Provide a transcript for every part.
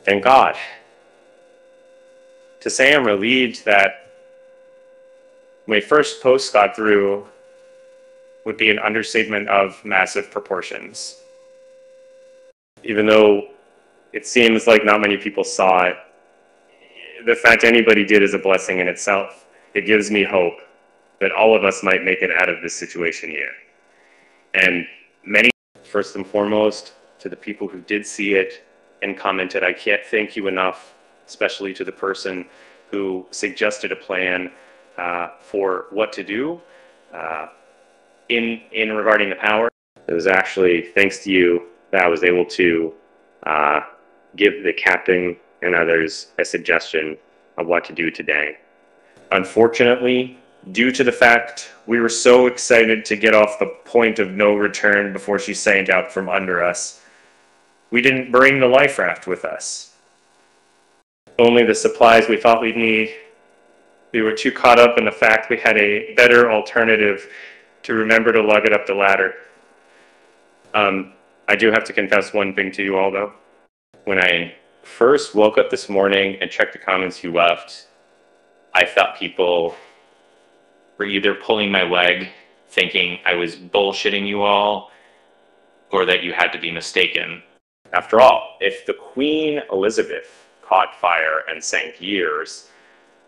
Thank God. To say I'm relieved that my first post got through would be an understatement of massive proportions. Even though it seems like not many people saw it, the fact anybody did is a blessing in itself. It gives me hope that all of us might make it out of this situation here. And many, first and foremost, to the people who did see it and commented, I can't thank you enough, especially to the person who suggested a plan for what to do in regarding the power. It was actually thanks to you that I was able to give the captain and others a suggestion of what to do today. Unfortunately, due to the fact we were so excited to get off the point of no return before she sank out from under us, we didn't bring the life raft with us. Only the supplies we thought we'd need. We were too caught up in the fact we had a better alternative to remember to lug it up the ladder. I do have to confess one thing to you all, though. When I first woke up this morning and checked the comments you left, I thought people were either pulling my leg, thinking I was bullshitting you all, or that you had to be mistaken. After all, if the Queen Elizabeth caught fire and sank years,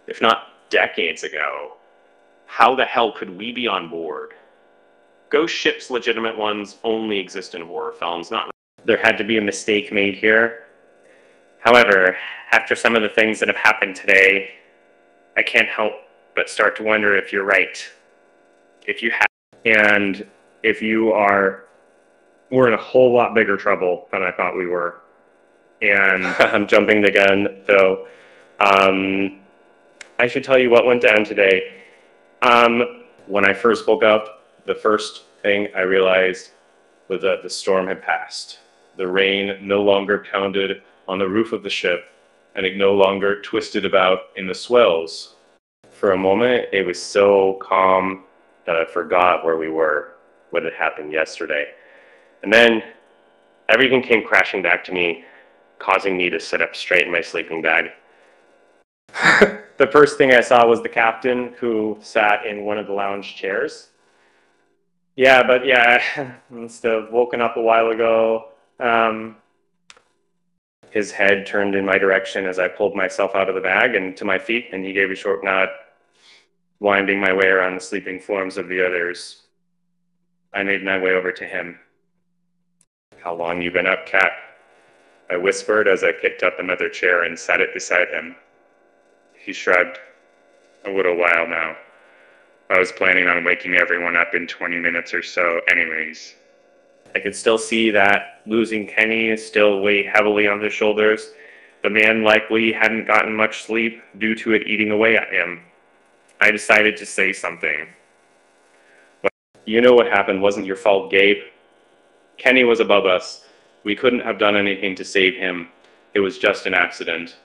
if not decades ago, how the hell could we be on board? Ghost ships, legitimate ones, only exist in horror films. There had to be a mistake made here. However, after some of the things that have happened today, I can't help but start to wonder if you're right. If you have, and if you are, we're in a whole lot bigger trouble than I thought we were. And I'm jumping the gun, though. I should tell you what went down today. When I first woke up, the first thing I realized was that the storm had passed. The rain no longer pounded on the roof of the ship, and it no longer twisted about in the swells. For a moment, it was so calm that I forgot where we were, what had happened yesterday. And then everything came crashing back to me, causing me to sit up straight in my sleeping bag. The first thing I saw was the captain, who sat in one of the lounge chairs. I must have woken up a while ago. His head turned in my direction as I pulled myself out of the bag and to my feet, and he gave a short nod, winding my way around the sleeping forms of the others. I made my way over to him. "How long you been up, Cat?" I whispered as I picked up another chair and sat it beside him. He shrugged. "A little while now. I was planning on waking everyone up in 20 minutes or so anyways." I could still see that losing Kenny still weighed heavily on his shoulders. The man likely hadn't gotten much sleep due to it eating away at him. I decided to say something. "Well, you know what happened wasn't your fault, Gabe. Kenny was above us. We couldn't have done anything to save him. It was just an accident."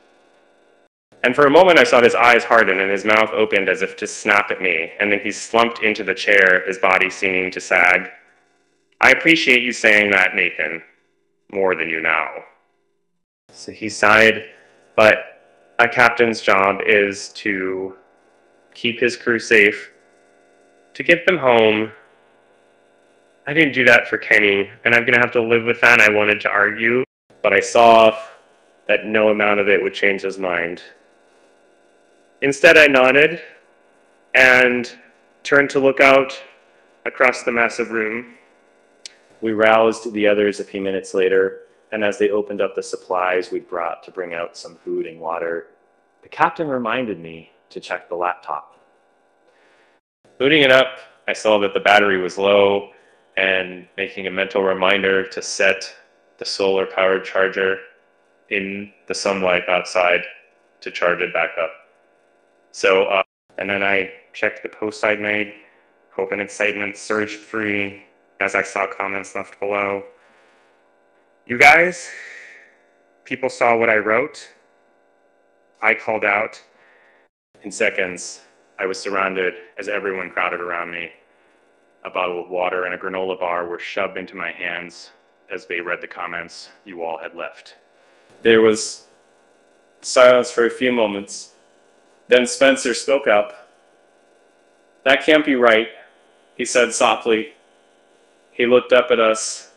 And for a moment I saw his eyes harden and his mouth opened as if to snap at me, and then he slumped into the chair, his body seeming to sag. "I appreciate you saying that, Nathan. More than you now." So he sighed, but a captain's job is to keep his crew safe, to get them home. I didn't do that for Kenny, and I'm going to have to live with that. I wanted to argue, but I saw that no amount of it would change his mind. Instead, I nodded and turned to look out across the massive room. We roused the others a few minutes later, and as they opened up the supplies we'd brought to bring out some food and water, the captain reminded me to check the laptop. Booting it up, I saw that the battery was low, and making a mental reminder to set the solar-powered charger in the sunlight outside to charge it back up. So, and then I checked the post I'd made. Hope and excitement surged free as I saw comments left below. You guys, people saw what I wrote. I called out. In seconds, I was surrounded as everyone crowded around me. A bottle of water and a granola bar were shoved into my hands as they read the comments you all had left. There was Silence for a few moments. Then Spencer spoke up. "That can't be right," he said softly. He looked up at us,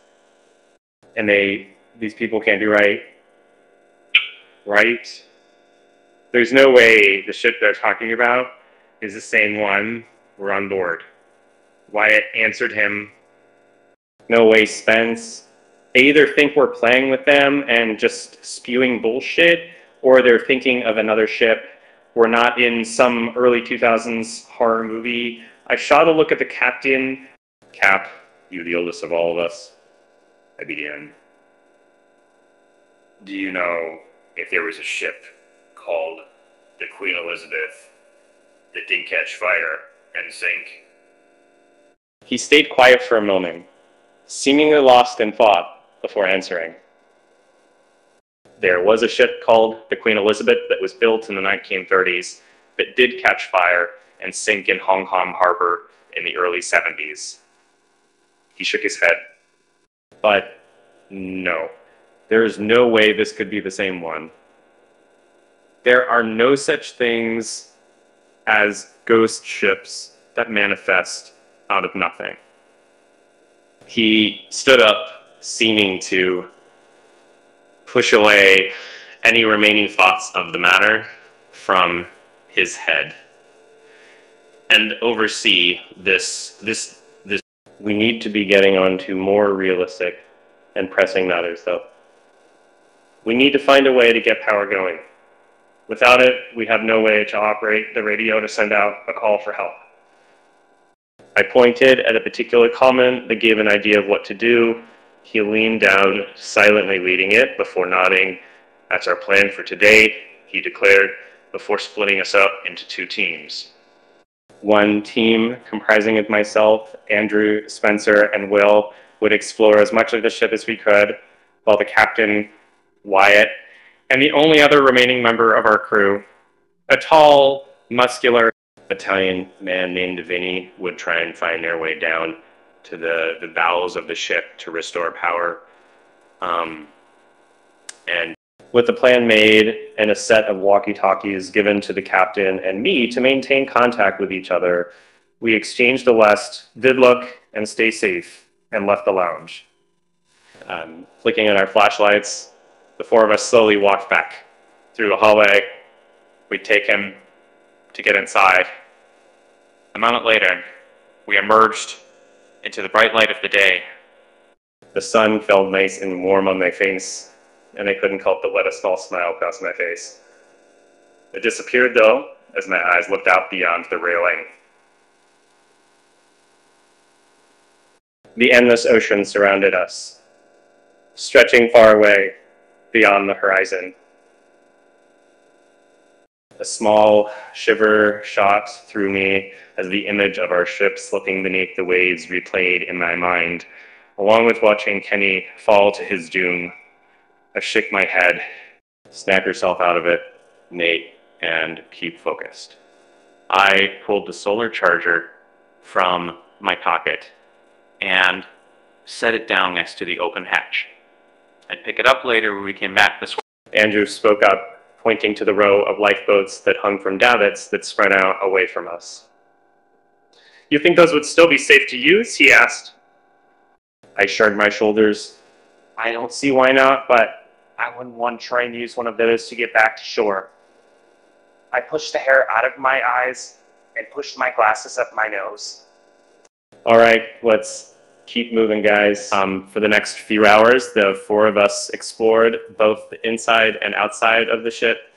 and these people can't be right. Right? There's no way the ship they're talking about is the same one. We're on board. Wyatt answered him. "No way, Spence. They either think we're playing with them and just spewing bullshit, or they're thinking of another ship. We're not in some early 2000s horror movie." I shot a look at the captain. "Cap, you the oldest of all of us," I began. "Do you know if there was a ship called the Queen Elizabeth that did catch fire and sink?" He stayed quiet for a moment, seemingly lost in thought before answering. "There was a ship called the Queen Elizabeth that was built in the 1930s that did catch fire and sink in Hong Kong harbor in the early 70s. He shook his head. "But no, there is no way this could be the same one. There are no such things as ghost ships that manifest out of nothing." He stood up, seeming to push away any remaining thoughts of the matter from his head and oversee this. We need to be getting on to more realistic and pressing matters, though. We need to find a way to get power going. Without it, we have no way to operate the radio to send out a call for help. I pointed at a particular comment that gave an idea of what to do. He leaned down, silently leading it, before nodding. "That's our plan for today," he declared, before splitting us up into two teams. One team, comprising of myself, Andrew, Spencer, and Will, would explore as much of the ship as we could, while the captain, Wyatt, and the only other remaining member of our crew, a tall, muscular Italian man named Vinny, would try and find their way down to the bowels of the ship to restore power. And with the plan made and a set of walkie-talkies given to the captain and me to maintain contact with each other, we exchanged a last "good luck and stay safe," and left the lounge. Flicking at our flashlights, the four of us slowly walked back through the hallway. We'd take him to get inside. A moment later, we emerged into the bright light of the day. The sun felt nice and warm on my face, and I couldn't help but let a small smile cross my face. It disappeared, though, as my eyes looked out beyond the railing. The endless ocean surrounded us, stretching far away beyond the horizon. A small shiver shot through me as the image of our ship slipping beneath the waves replayed in my mind, along with watching Kenny fall to his doom. I shook my head. "Snap yourself out of it, Nate, and keep focused." I pulled the solar charger from my pocket and set it down next to the open hatch. I'd pick it up later when we came back this way. Andrew spoke up, pointing to the row of lifeboats that hung from davits that spread out away from us. "You think those would still be safe to use?" he asked. I shrugged my shoulders. "I don't see why not, but I wouldn't want to try and use one of those to get back to shore." I pushed the hair out of my eyes and pushed my glasses up my nose. "All right, let's keep moving, guys." For the next few hours, the four of us explored both the inside and outside of the ship,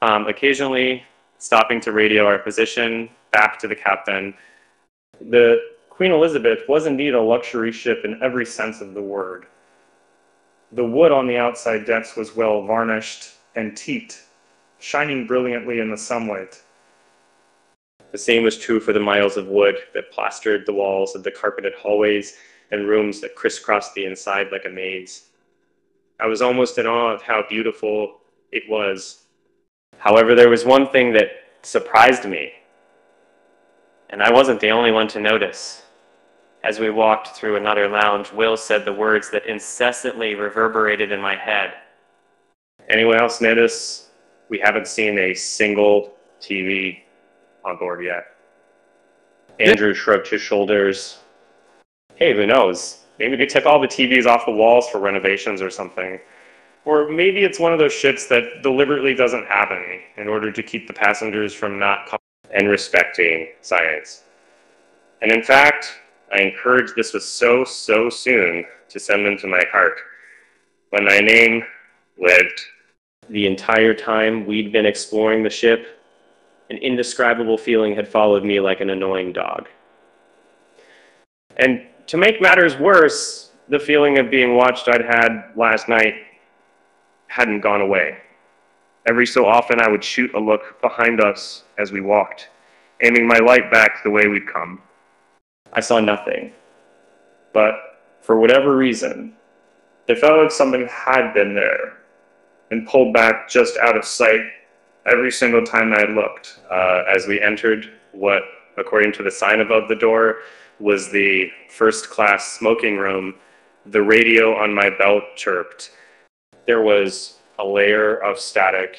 occasionally stopping to radio our position back to the captain. The Queen Elizabeth was indeed a luxury ship in every sense of the word. The wood on the outside decks was well varnished and teaked, shining brilliantly in the sunlight. The same was true for the miles of wood that plastered the walls of the carpeted hallways and rooms that crisscrossed the inside like a maze. I was almost in awe of how beautiful it was. However, there was one thing that surprised me, and I wasn't the only one to notice. As we walked through another lounge, Will said the words that incessantly reverberated in my head. "Anyone else notice We haven't seen a single TV on board yet. Andrew shrugged his shoulders. Hey, who knows? Maybe they took all the TVs off the walls for renovations or something. Or maybe it's one of those ships that deliberately doesn't have any in order to keep the passengers from not and respecting science. And in fact, I encouraged this was so soon to send them to my heart. When my name lived. The entire time we'd been exploring the ship, an indescribable feeling had followed me like an annoying dog. And to make matters worse, the feeling of being watched I'd had last night hadn't gone away. Every so often I would shoot a look behind us as we walked, aiming my light back the way we'd come. I saw nothing. But for whatever reason, it felt like something had been there and pulled back just out of sight every single time I looked. As we entered what, according to the sign above the door, was the first-class smoking room, the radio on my belt chirped. There was a layer of static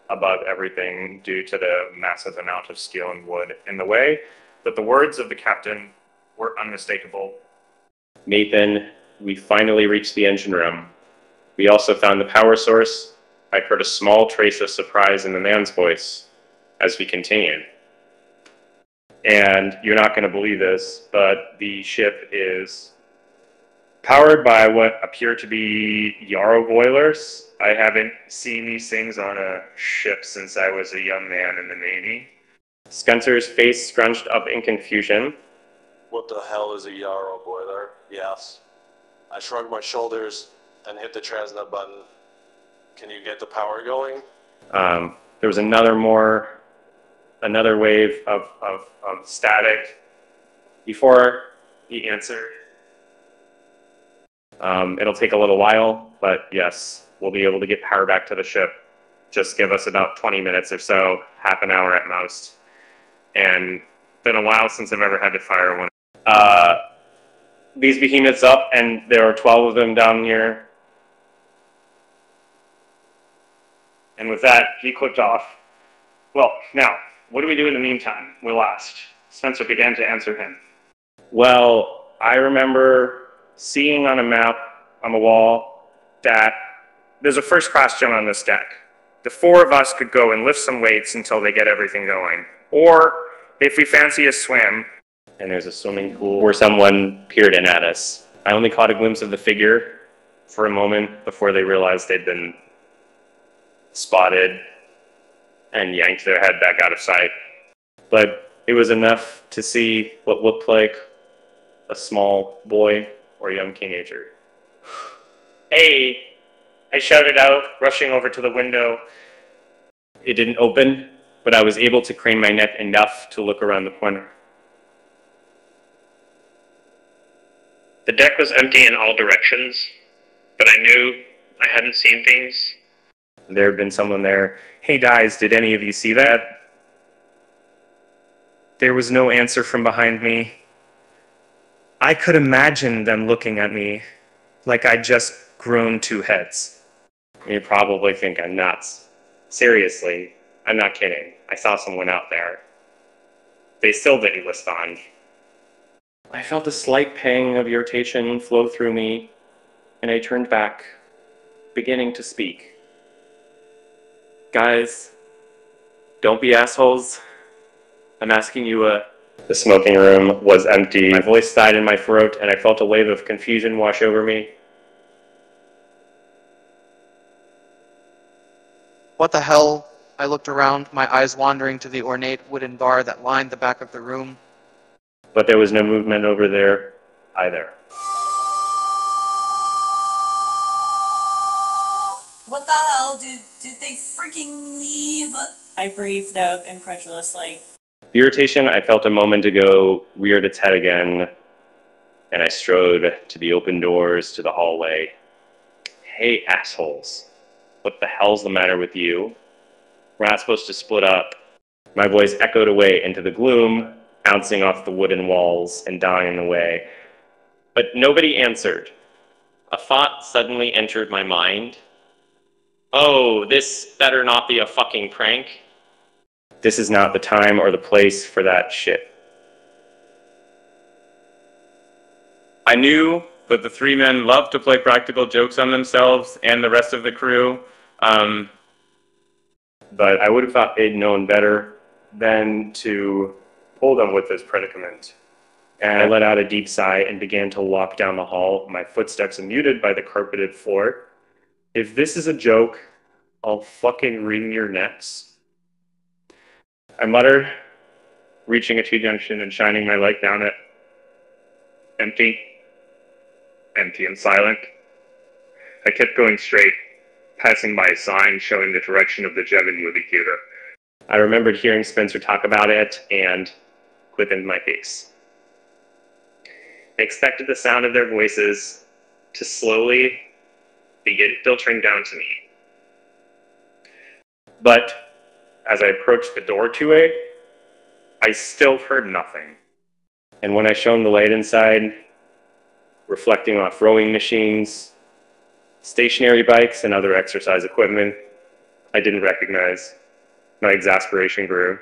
above everything due to the massive amount of steel and wood in the way, but the words of the captain were unmistakable. Nathan, we finally reached the engine room. We also found the power source. I heard a small trace of surprise in the man's voice as we continued. And you're not going to believe this, but the ship is powered by what appear to be Yarrow boilers. I haven't seen these things on a ship since I was a young man in the Navy. Spencer's face scrunched up in confusion. What the hell is a Yarrow boiler? Yes. I shrugged my shoulders and hit the transnet button. Can you get the power going? There was another wave of static before he answered. It'll take a little while, but yes, we'll be able to get power back to the ship. Just give us about 20 minutes or so, half an hour at most. And it's been a while since I've ever had to fire one. These behemoths up, and there are 12 of them down here. And with that, he clicked off. Well, now, what do we do in the meantime? We're lost. Spencer began to answer him. Well, I remember seeing on a map on the wall that there's a first-class gym on this deck. The four of us could go and lift some weights until they get everything going. Or, if we fancy a swim, and there's a swimming pool where someone peered in at us. I only caught a glimpse of the figure for a moment before they realized they'd been spotted and yanked their head back out of sight. But it was enough to see what looked like a small boy or young teenager. Hey! I shouted out, rushing over to the window. It didn't open, but I was able to crane my neck enough to look around the corner. The deck was empty in all directions, but I knew I hadn't seen things. There had been someone there. Hey guys, did any of you see that? There was no answer from behind me. I could imagine them looking at me like I'd just grown 2 heads. You probably think I'm nuts. Seriously, I'm not kidding. I saw someone out there. They still didn't respond. I felt a slight pang of irritation flow through me, and I turned back, beginning to speak. Guys, don't be assholes. I'm asking you The smoking room was empty. My voice died in my throat, and I felt a wave of confusion wash over me. What the hell? I looked around, my eyes wandering to the ornate wooden bar that lined the back of the room. But there was no movement over there either. What the hell? Did they freaking leave? I breathed out incredulously. The irritation I felt a moment ago reared its head again, and I strode to the open doors to the hallway. Hey, assholes. What the hell's the matter with you? We're not supposed to split up. My voice echoed away into the gloom, bouncing off the wooden walls and dying away. But nobody answered. A thought suddenly entered my mind. Oh, this better not be a fucking prank. This is not the time or the place for that shit. I knew that the three men loved to play practical jokes on themselves and the rest of the crew, but I would have thought they'd known better than to hold them with this predicament. And I let out a deep sigh and began to walk down the hall, my footsteps muted by the carpeted floor. If this is a joke, I'll fucking wring your necks. I muttered, reaching a T-junction and shining my light down it. Empty. Empty and silent. I kept going straight, passing by a sign showing the direction of the German movie theater. I remembered hearing Spencer talk about it and quickened my pace. I expected the sound of their voices to slowly begin filtering down to me. But as I approached the door to it, I still heard nothing. And when I shone the light inside, reflecting off rowing machines, stationary bikes, and other exercise equipment I didn't recognize, my exasperation grew.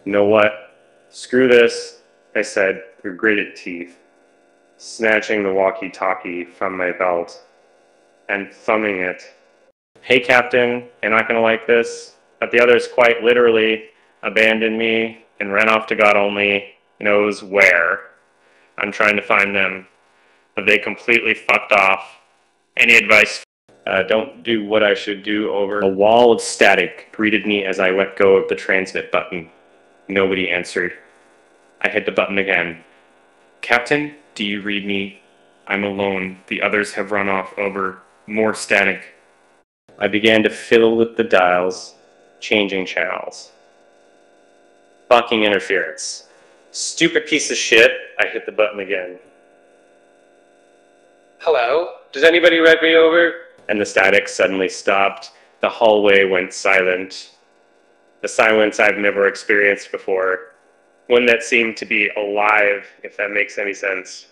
You know what? Screw this, I said through gritted teeth, snatching the walkie-talkie from my belt and thumbing it. Hey, Captain, you're not gonna like this, but the others quite literally abandoned me and ran off to God only knows where. I'm trying to find them, but they completely fucked off. Any advice? Don't do what I should do over. A wall of static greeted me as I let go of the transmit button. Nobody answered. I hit the button again. Captain, do you read me? I'm alone. The others have run off over. More static. I began to fiddle with the dials, changing channels. Fucking interference. Stupid piece of shit. I hit the button again. Hello? Does anybody read me over? And the static suddenly stopped. The hallway went silent. The silence I've never experienced before. One that seemed to be alive, if that makes any sense.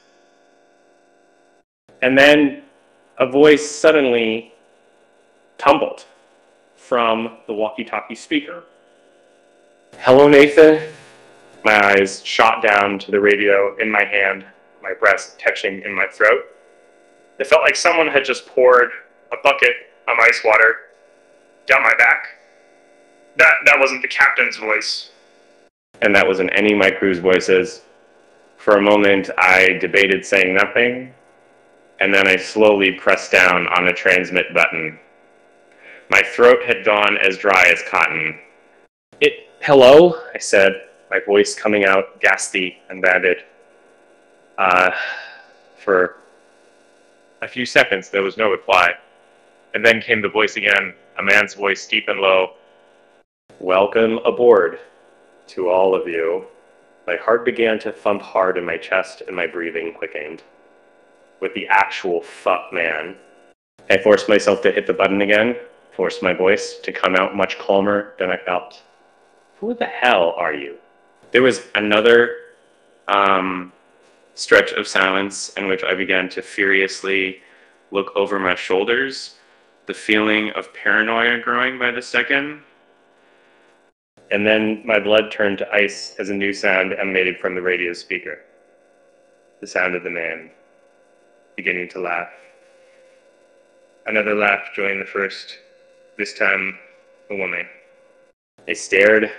And then a voice suddenly tumbled from the walkie-talkie speaker. Hello, Nathan? My eyes shot down to the radio in my hand, my breast catching in my throat. It felt like someone had just poured a bucket of ice water down my back. That wasn't the captain's voice. And that wasn't any of my crew's voices. For a moment, I debated saying nothing, and then I slowly pressed down on the transmit button. My throat had gone as dry as cotton. Hello? I said, my voice coming out gaspy and banded. For a few seconds, there was no reply. And then came the voice again, a man's voice deep and low. Welcome aboard to all of you. My heart began to thump hard in my chest and my breathing quickened. With the actual fuck man. I forced myself to hit the button again, forced my voice to come out much calmer than I felt. Who the hell are you? There was another stretch of silence in which I began to furiously look over my shoulders, the feeling of paranoia growing by the second. And then my blood turned to ice as a new sound emanated from the radio speaker. The sound of the man beginning to laugh. Another laugh joined the first, this time a woman. I stared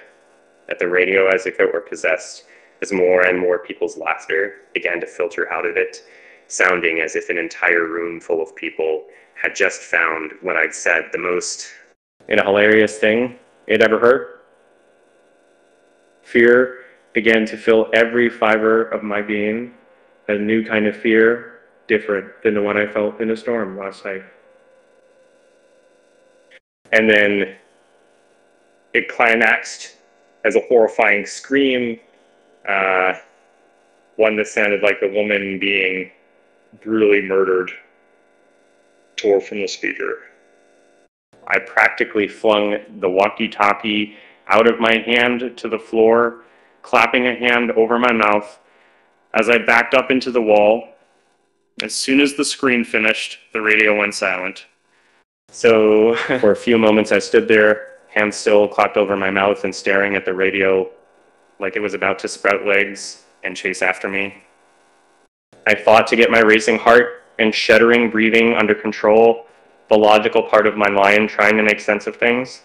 at the radio as if it were possessed, as more and more people's laughter began to filter out of it, sounding as if an entire room full of people had just found what I'd said the most in a hilarious thing they'd ever heard. Fear began to fill every fiber of my being, a new kind of fear, different than the one I felt in a storm last night. And then it climaxed as a horrifying scream, one that sounded like a woman being brutally murdered, tore from the speaker. I practically flung the walkie-talkie out of my hand to the floor, clapping a hand over my mouth as I backed up into the wall. As soon as the screen finished, the radio went silent. So for a few moments I stood there, hands still clapped over my mouth and staring at the radio like it was about to sprout legs and chase after me. I fought to get my racing heart and shuddering breathing under control, the logical part of my mind trying to make sense of things.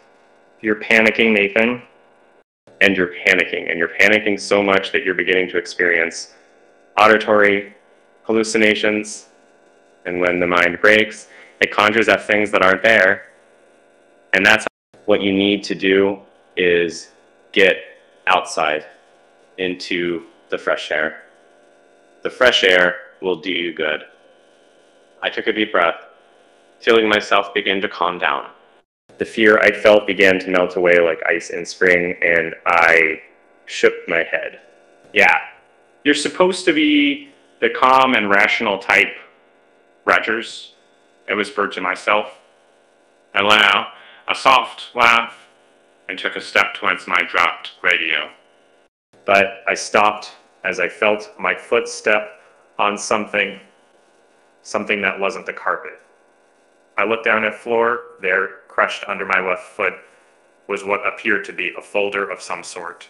You're panicking, Nathan, and you're panicking so much that you're beginning to experience auditory hallucinations, and when the mind breaks, it conjures up things that aren't there, and that's what you need to do is get outside into the fresh air. The fresh air will do you good. I took a deep breath, feeling myself begin to calm down. The fear I felt began to melt away like ice in spring, and I shook my head. Yeah, you're supposed to be the calm and rational type, Rogers, I whispered to myself. I let out a soft laugh and took a step towards my dropped radio. But I stopped as I felt my foot step on something that wasn't the carpet. I looked down at the floor. There, crushed under my left foot, was what appeared to be a folder of some sort.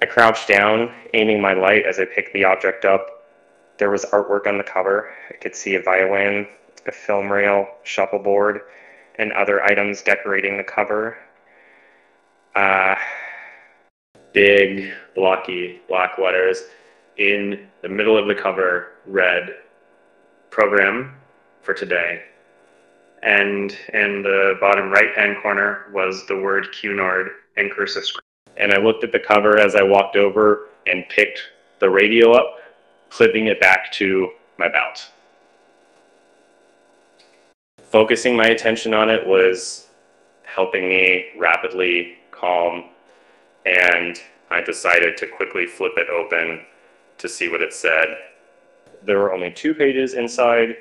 I crouched down, aiming my light as I picked the object up. There was artwork on the cover. I could see a violin, a film reel, shuffleboard, and other items decorating the cover. Big, blocky, black letters in the middle of the cover read, "Program for today." And in the bottom right-hand corner was the word Cunard in cursive script. And I looked at the cover as I walked over and picked the radio up, clipping it back to my belt. Focusing my attention on it was helping me rapidly calm, and I decided to quickly flip it open to see what it said. There were only 2 pages inside.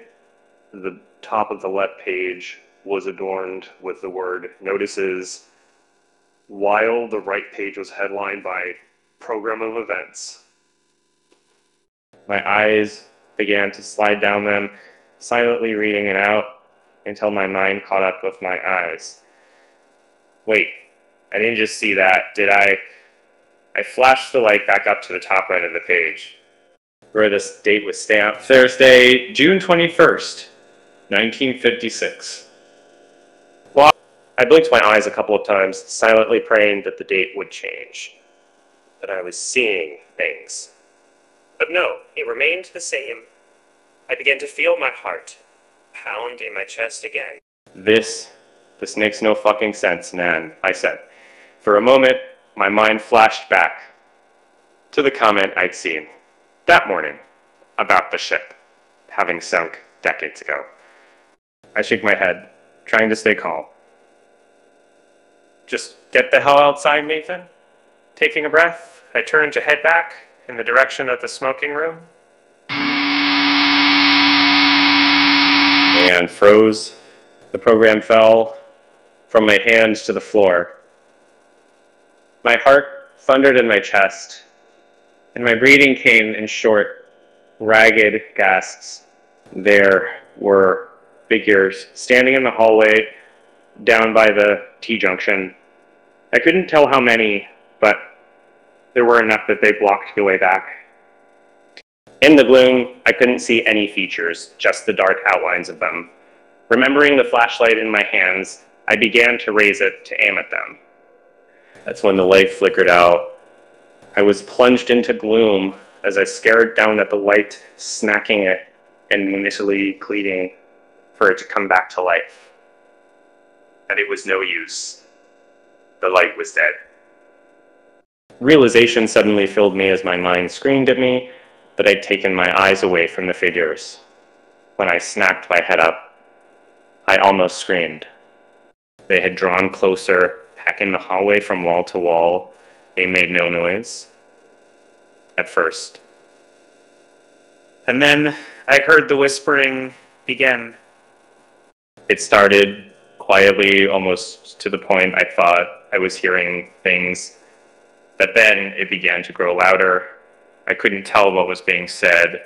The top of the left page was adorned with the word "Notices," while the right page was headlined by "Program of Events." My eyes began to slide down them, silently reading it out until my mind caught up with my eyes. Wait, I didn't just see that, did I? I flashed the light back up to the top right of the page, where this date was stamped Thursday, June 21st, 1956. Well, I blinked my eyes a couple of times, silently praying that the date would change, that I was seeing things. But no, it remained the same. I began to feel my heart pound in my chest again. This makes no fucking sense, man, I said. For a moment, my mind flashed back to the comment I'd seen that morning about the ship having sunk decades ago. I shook my head, trying to stay calm. Just get the hell outside, Nathan. Taking a breath, I turned to head back in the direction of the smoking room and froze. The program fell from my hands to the floor. My heart thundered in my chest, and my breathing came in short, ragged gasps. There were figures standing in the hallway down by the T-junction. I couldn't tell how many, but there were enough that they blocked the way back. In the gloom, I couldn't see any features, just the dark outlines of them. Remembering the flashlight in my hands, I began to raise it to aim at them. That's when the light flickered out. I was plunged into gloom as I stared down at the light, smacking it and initially pleading for it to come back to life. And it was no use. The light was dead. Realization suddenly filled me as my mind screamed at me that I'd taken my eyes away from the figures. When I snapped my head up, I almost screamed. They had drawn closer, packing the hallway from wall to wall. They made no noise at first. And then I heard the whispering begin. It started quietly, almost to the point I thought I was hearing things. But then it began to grow louder. I couldn't tell what was being said.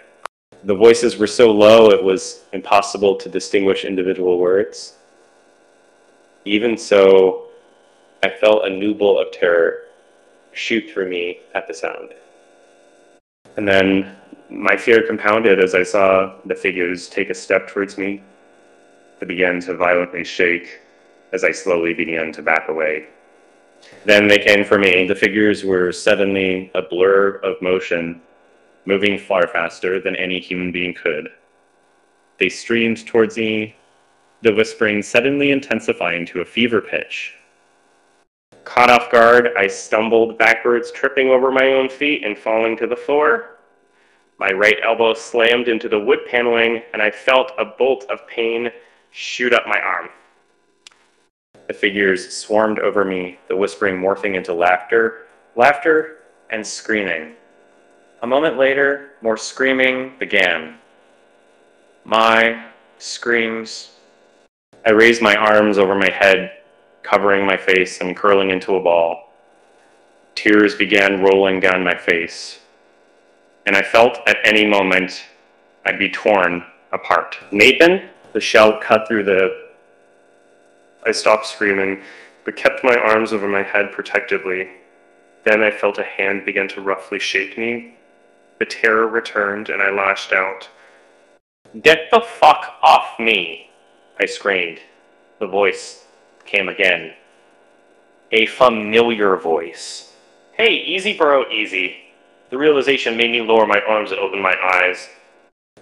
The voices were so low it was impossible to distinguish individual words. Even so, I felt a new bolt of terror shoot through me at the sound. And then my fear compounded as I saw the figures take a step towards me. They began to violently shake as I slowly began to back away. Then they came for me. The figures were suddenly a blur of motion, moving far faster than any human being could. They streamed towards me, the whispering suddenly intensifying to a fever pitch. Caught off guard, I stumbled backwards, tripping over my own feet and falling to the floor. My right elbow slammed into the wood paneling, and I felt a bolt of pain shoot up my arm. The figures swarmed over me, the whispering morphing into laughter, and screaming. A moment later, more screaming began. My screams. I raised my arms over my head, covering my face and curling into a ball. Tears began rolling down my face, and I felt at any moment I'd be torn apart. Nathan, the shell cut through the... I stopped screaming, but kept my arms over my head protectively. Then I felt a hand begin to roughly shake me. The terror returned, and I lashed out. "Get the fuck off me!" I screamed. The voice came again. A familiar voice. "Hey, easy bro, easy." The realization made me lower my arms and open my eyes.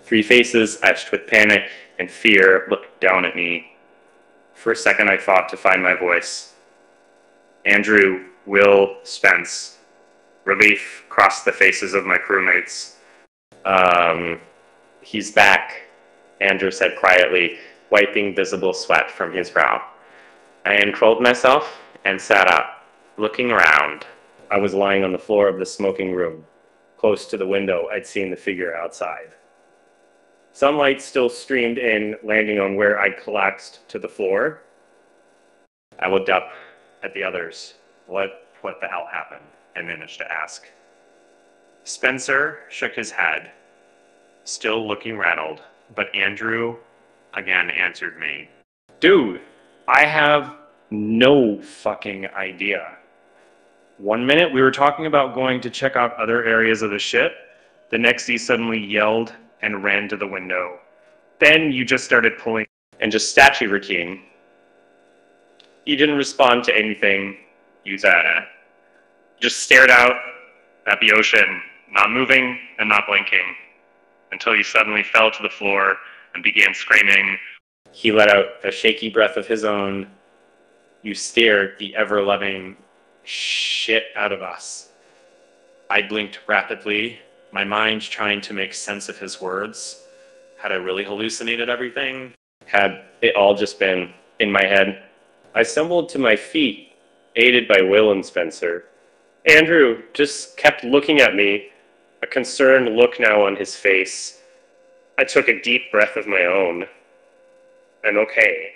3 faces, etched with panic and fear, looked down at me. For a second I fought to find my voice. Andrew, Will, Spence. Relief crossed the faces of my crewmates. He's back, Andrew said quietly, wiping visible sweat from his brow. I controlled myself and sat up, looking around. I was lying on the floor of the smoking room. Close to the window, I'd seen the figure outside. Sunlight still streamed in, landing on where I'd collapsed to the floor. I looked up at the others. What the hell happened? I managed to ask. Spencer shook his head, still looking rattled, but Andrew again answered me. Dude, I have no fucking idea. One minute we were talking about going to check out other areas of the ship. The next he suddenly yelled and ran to the window. Then you just started pulling and just statue routine. You didn't respond to anything you said. Just stared out at the ocean, not moving and not blinking, until you suddenly fell to the floor and began screaming. He let out a shaky breath of his own. You stared the ever-loving shit out of us. I blinked rapidly, my mind trying to make sense of his words. Had I really hallucinated everything? Had it all just been in my head? I stumbled to my feet, aided by Will and Spencer. Andrew just kept looking at me, a concerned look now on his face. I took a deep breath of my own. And okay,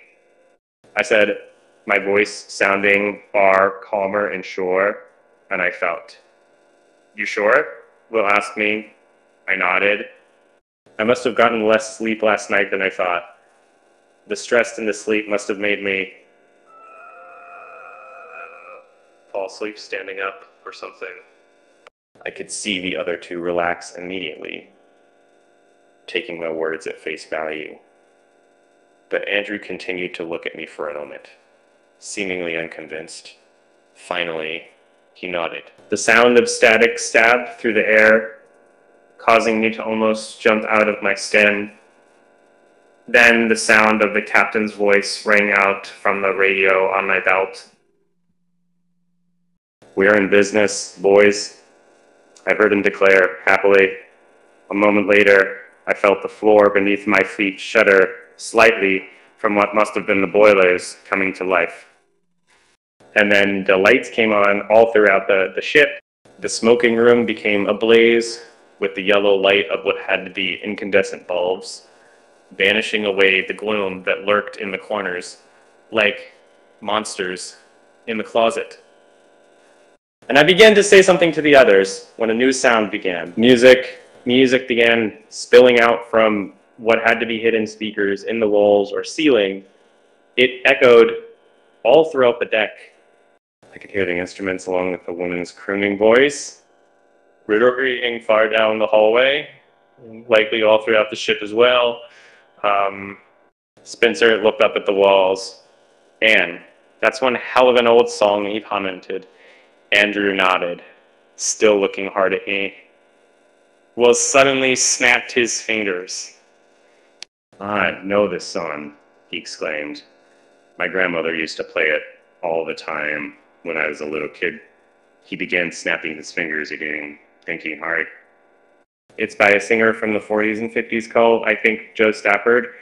I said, my voice sounding far calmer and sure, and I felt. You sure? Will asked me. I nodded. I must have gotten less sleep last night than I thought. The stress and the sleep must have made me fall asleep standing up or something. I could see the other 2 relax immediately, taking my words at face value. But Andrew continued to look at me for a moment, seemingly unconvinced. Finally, he nodded. The sound of static stabbed through the air, causing me to almost jump out of my skin. Then the sound of the captain's voice rang out from the radio on my belt. We're in business, boys, I heard him declare happily. A moment later, I felt the floor beneath my feet shudder slightly from what must have been the boilers coming to life. And then the lights came on all throughout the ship. The smoking room became ablaze with the yellow light of what had to be incandescent bulbs, banishing away the gloom that lurked in the corners, like monsters in the closet. And I began to say something to the others when a new sound began. Music began spilling out from what had to be hidden speakers in the walls or ceiling. It echoed all throughout the deck. I could hear the instruments along with the woman's crooning voice, reverberating far down the hallway, likely all throughout the ship as well. Spencer looked up at the walls. "Anne, that's one hell of an old song," he commented. Andrew nodded, still looking hard at me. Will suddenly snapped his fingers. "I know this song," he exclaimed. "My grandmother used to play it all the time when I was a little kid." He began snapping his fingers again, thinking hard. "It's by a singer from the 40s and 50s called, I think, Joe Stafford."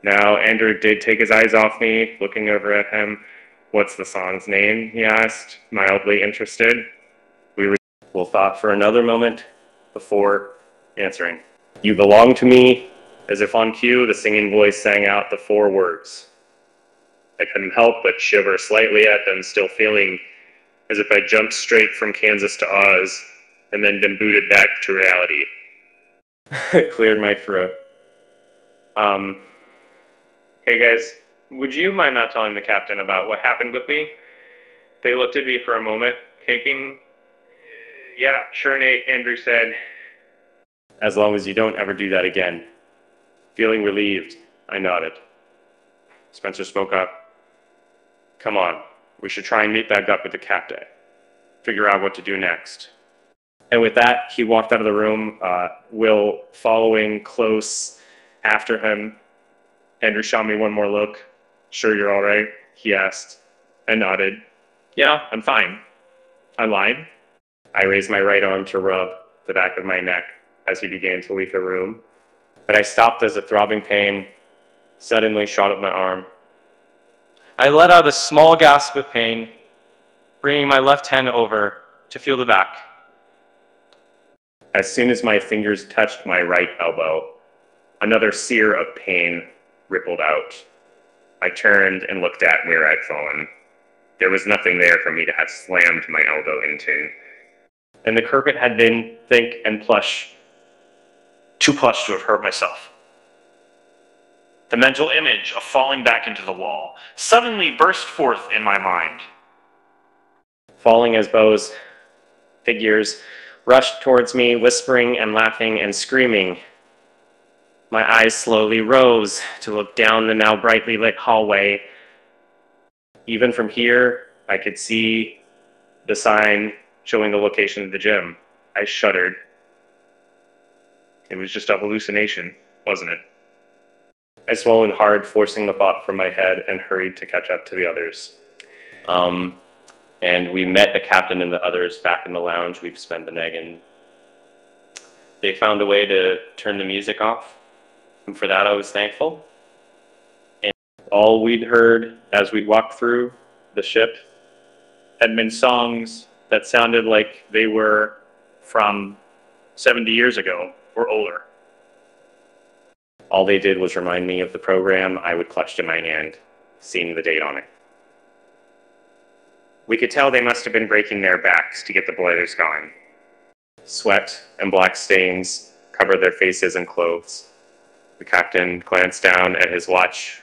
Now, Andrew did take his eyes off me, looking over at him. "What's the song's name?" he asked, mildly interested. We will thought for another moment before answering. "You belong to me." As if on cue, the singing voice sang out the 4 words. I couldn't help but shiver slightly at them, still feeling as if I jumped straight from Kansas to Oz and then been booted back to reality. It cleared my throat. Hey guys, would you mind not telling the captain about what happened with me? They looked at me for a moment, thinking, "Yeah, sure, Nate," Andrew said. "As long as you don't ever do that again." Feeling relieved, I nodded. Spencer spoke up. "Come on, we should try and meet back up with the captain. Figure out what to do next." And with that, he walked out of the room, Will following close after him. Andrew shot me one more look. "Sure you're all right?" he asked. I nodded. "Yeah, I'm fine." I lied. I raised my right arm to rub the back of my neck as he began to leave the room, but I stopped as a throbbing pain suddenly shot up my arm. I let out a small gasp of pain, bringing my left hand over to feel the back. As soon as my fingers touched my right elbow, another sear of pain rippled out. I turned and looked at where I'd fallen. There was nothing there for me to have slammed my elbow into. And the carpet had been thick and plush, too plush to have hurt myself. The mental image of falling back into the wall suddenly burst forth in my mind. Falling as Bo's figures rushed towards me, whispering and laughing and screaming. My eyes slowly rose to look down the now brightly lit hallway. Even from here, I could see the sign showing the location of the gym. I shuddered. It was just a hallucination, wasn't it? I swallowed hard, forcing the thought from my head, and hurried to catch up to the others. And we met the captain and the others back in the lounge. We've spent the night, and they found a way to turn the music off. And for that, I was thankful. And all we'd heard as we walked through the ship had been songs that sounded like they were from 70 years ago or older. All they did was remind me of the program I would clutch in my hand, seeing the date on it. We could tell they must have been breaking their backs to get the boilers going. Sweat and black stains covered their faces and clothes. The captain glanced down at his watch.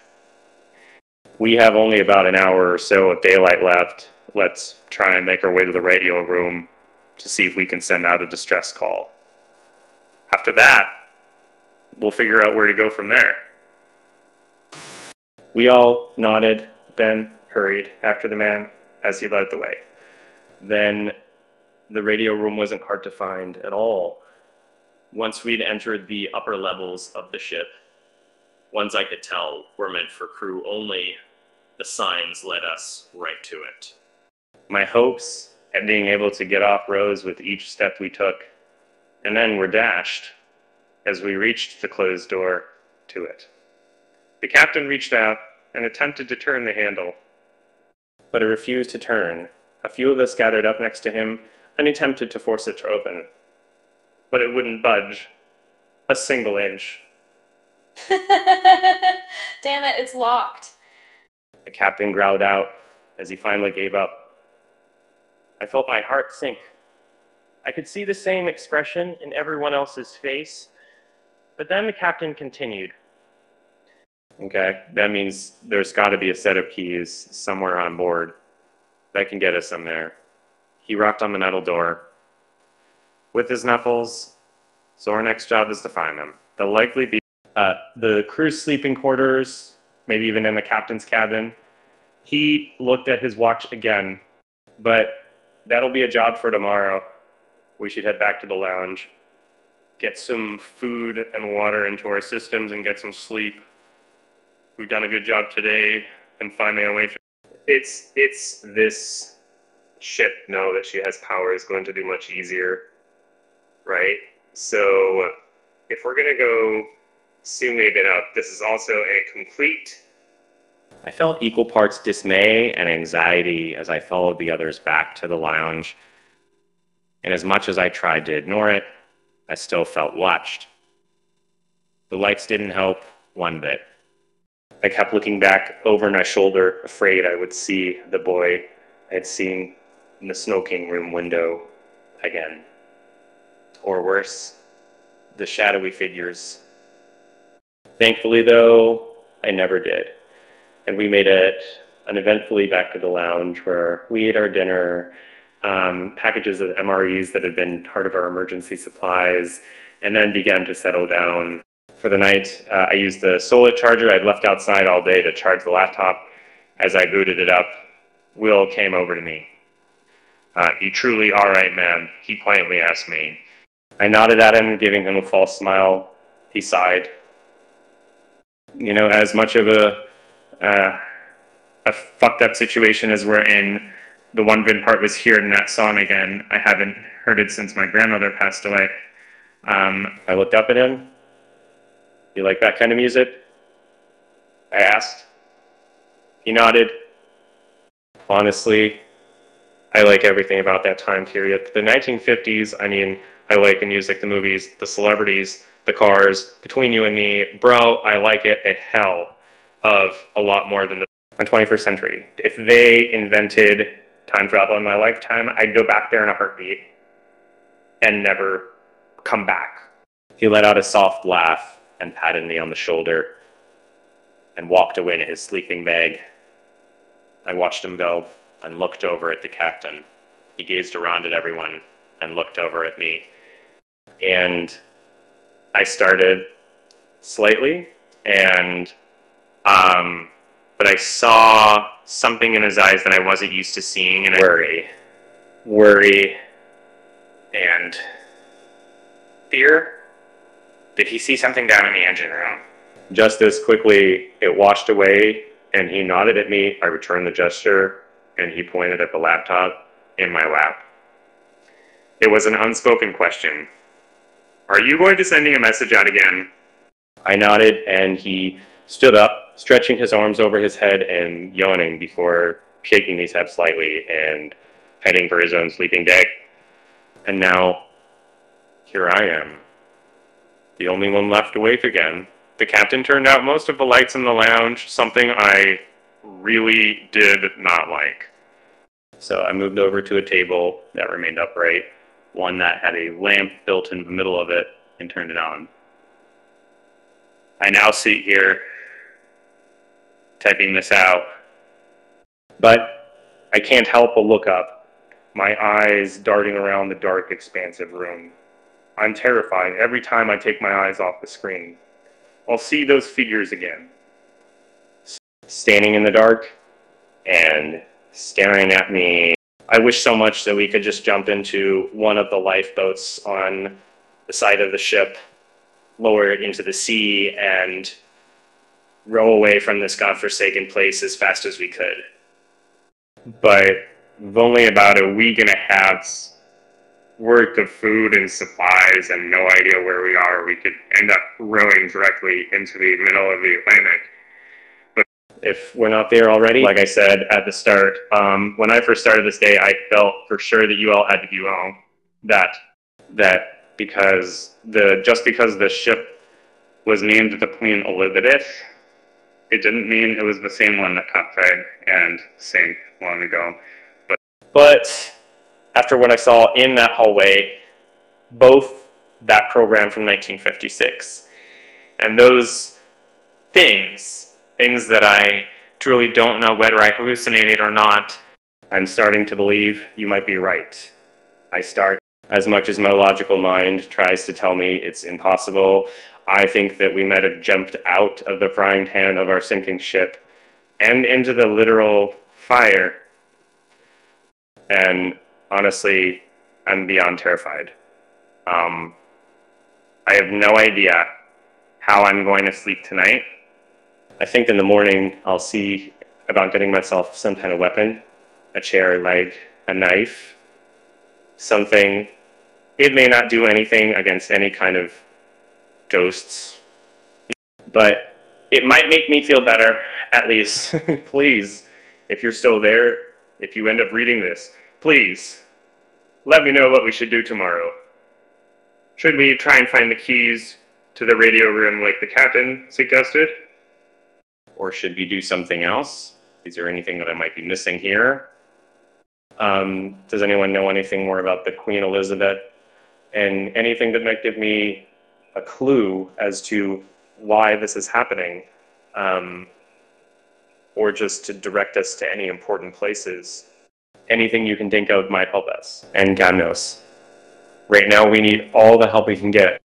"We have only about an hour or so of daylight left. Let's try and make our way to the radio room to see if we can send out a distress call. After that, we'll figure out where to go from there." We all nodded, then hurried after the man as he led the way. Then the radio room wasn't hard to find at all. Once we'd entered the upper levels of the ship, ones I could tell were meant for crew only, the signs led us right to it. My hopes at being able to get off rose with each step we took, and then were dashed as we reached the closed door to it. The captain reached out and attempted to turn the handle, but it refused to turn. A few of us gathered up next to him and attempted to force it to open, but it wouldn't budge a single inch. Damn it, it's locked. The captain growled out as he finally gave up. I felt my heart sink. I could see the same expression in everyone else's face, but then the captain continued. Okay, that means there's got to be a set of keys somewhere on board that can get us in there. He rocked on the metal door with his knuckles, so our next job is to find them. They'll likely be the crew's sleeping quarters, maybe even in the captain's cabin. He looked at his watch again, but that'll be a job for tomorrow. We should head back to the lounge, get some food and water into our systems, and get some sleep. We've done a good job today, and finding a way through. It's this ship know that she has power is going to be much easier, right? So if we're gonna go sume it up, this is also a complete. I felt equal parts dismay and anxiety as I followed the others back to the lounge. And as much as I tried to ignore it, I still felt watched. The lights didn't help one bit. I kept looking back over my shoulder, afraid I would see the boy I had seen in the smoking room window again. Or worse, the shadowy figures. Thankfully, though, I never did. And we made it uneventfully back to the lounge where we ate our dinner, packages of MREs that had been part of our emergency supplies, and then began to settle down. For the night, I used the solar charger I'd left outside all day to charge the laptop. As I booted it up, Will came over to me. "You truly all right, man?" he quietly asked me. I nodded at him, giving him a false smile. He sighed. You know, as much of a fucked up situation as we're in, the one good part was hearing that song again. I haven't heard it since my grandmother passed away. I looked up at him. "You like that kind of music?" I asked. He nodded. "Honestly, I like everything about that time period. The 1950s, I mean, I like the music, the movies, the celebrities, the cars. Between you and me, bro, I like it a hell of a lot more than the 21st century. If they invented time travel in my lifetime, I'd go back there in a heartbeat and never come back." He let out a soft laugh and patted me on the shoulder and walked away to his sleeping bag. I watched him go and looked over at the captain. He gazed around at everyone and looked over at me. And I started slightly, and but I saw something in his eyes that I wasn't used to seeing, and worry, and fear. Did he see something down in the engine room? Just as quickly, it washed away, and he nodded at me. I returned the gesture, and he pointed at the laptop in my lap. It was an unspoken question. "Are you going to send me a message out again?" I nodded, and he stood up, stretching his arms over his head and yawning before shaking his head slightly and heading for his own sleeping bag. And now, here I am, the only one left awake again. The captain turned out most of the lights in the lounge, something I really did not like. So I moved over to a table that remained upright, one that had a lamp built in the middle of it, and turned it on. I now sit here, typing this out, but I can't help but look up, my eyes darting around the dark, expansive room. I'm terrified every time I take my eyes off the screen. I'll see those figures again, standing in the dark and staring at me. I wish so much that we could just jump into one of the lifeboats on the side of the ship, lower it into the sea, and row away from this godforsaken place as fast as we could. But with only about a week and a half's worth of food and supplies and no idea where we are, we could end up rowing directly into the middle of the Atlantic. But if we're not there already, like I said at the start, when I first started this day, I felt for sure that you all had to be wrong. That because just because the ship was named the Queen Elizabeth, it didn't mean it was the same one that caught fire and sank long ago. But after what I saw in that hallway, both that program from 1956 and those things things that I truly don't know whether I hallucinated or not, I'm starting to believe you might be right. As much as my logical mind tries to tell me it's impossible, I think that we might have jumped out of the frying pan of our sinking ship and into the literal fire. And honestly, I'm beyond terrified. I have no idea how I'm going to sleep tonight. I think in the morning I'll see about getting myself some kind of weapon, a chair, a leg, a knife, something. It may not do anything against any kind of ghosts, but it might make me feel better, at least. Please, if you're still there, if you end up reading this, please, let me know what we should do tomorrow. Should we try and find the keys to the radio room like the captain suggested? Or should we do something else? Is there anything that I might be missing here? Does anyone know anything more about the Queen Elizabeth? And anything that might give me a clue as to why this is happening? Or just to direct us to any important places? Anything you can think of might help us. And God knows. Right now we need all the help we can get.